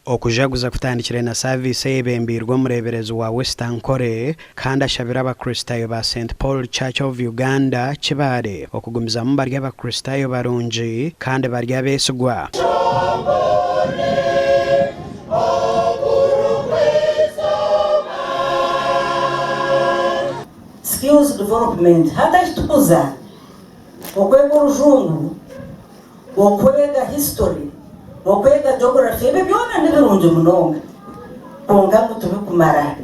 okujaguza kutandikira na service eyebembirwe omureeberezi wa WestNehinda kandi ashabira abakristayo ba St Paul Church of Uganda Kabale okugumizamu bari abakristayo barungi kandi bari abeesigwa. Skills development hatashitukuza okwega urujungu okwega history okwega geography ebe byona nibirungi munonga konga mutume kumara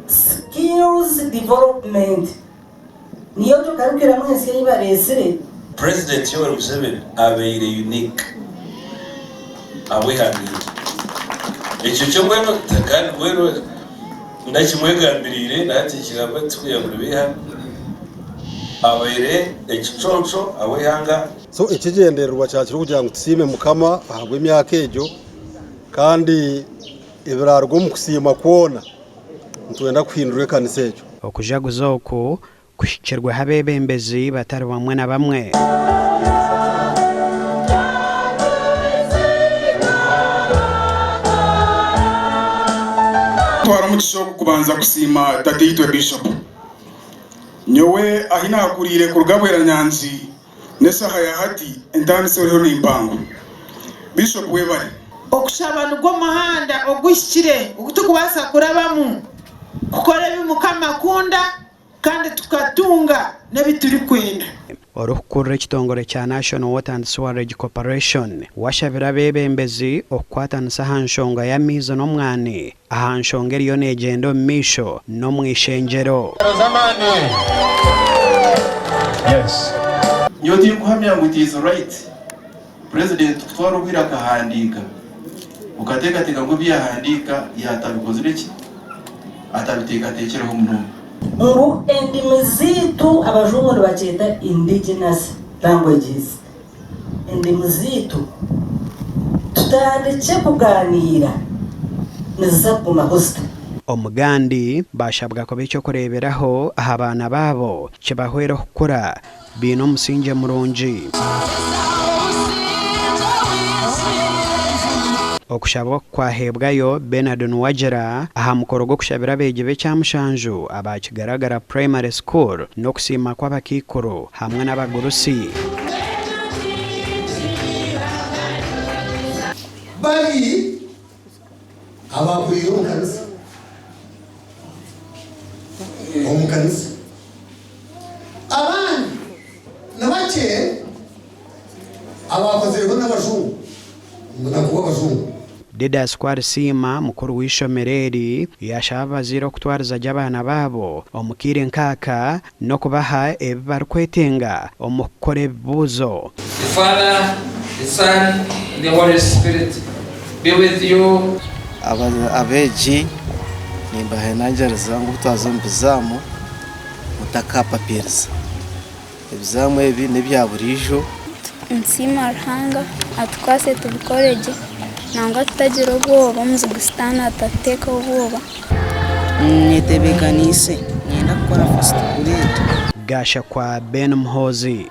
skills development niyo tukarukira mwese yibaresire. President Yoweri Museveni abeire unique Ageihangwe ekyo cyo mweno takani mweno ndakimwegambirire nati kigamba tukuyaburiha abeire ekiconco Ageihanga so ekigendererwa cyakiro kugira ngo tusime mukama ahagwe emyaka ejo kandi ibirarwo mu kusima kuona ntwenda kuhindura kanisa ejo okujaguza oku kushikirwe habebembezi batari bamwe na bamwe. Twaramugisho kubanza kusima Dadito Bishop nyowe ahinakurire ku rugabwera nyanzi nesaha ya hati endani seho n'impango Bishop webari okushaba nugo mahanda ogwishikire ukutukubasa kurabamu kukora bimukama kunda kandi tukatunga nebituri kwenda. Orukurra ekitongole kya National Water and Sewerage Corporation washabira abebembezi okwatanisa hanshonga ya mizo n'omwani ahanshonga eriyo negenda omumisho n'omwishenjero. Yes. Nyoti kuhamya ngo it is right. President twarubwira kahandika. Ukateka teka ngo byahandika yatabikoze iki? Atabiteka tekeraho umuntu. Ngo endimi zitu abajungu bacheta indigenous languages. Endimi zitu tutandike kuganira nizakuma hosta. Omugandi bashabwa ko bicho kureberaho abaana babo kibahwera okukura bino musinje murungi. Okushabwa kwahebwayo Bernard Nwajera aha mukoro gwo kushabira abeegi Chamushanju abakigaragara primary school n'okusima kw'abakikuru hamwe n'abagurusi. Bali abakuyokanisa omukanisa abandi nabake abakozeho n'abajungu ndakuba abajungu. Didas kwarisima mukuru w'ishomereri yashaba abazaire okutwariza abana babo omukire nkaka no kubaha ebibarikwetenga omukukora ebibuuzo. The Father, the Son, the Holy Spirit be with you. Abeegi nimbahenanjeriza ngu twaza mubizamu mutakapapiriza ebizamu ebi nebya burijo nsima ruhanga atukwase tubikoreje nanga tutagira ubwoba muzigusitana atateka ubwoba netebekanise ngenda gukora first grade. Gasha kwa Ben Mhozi.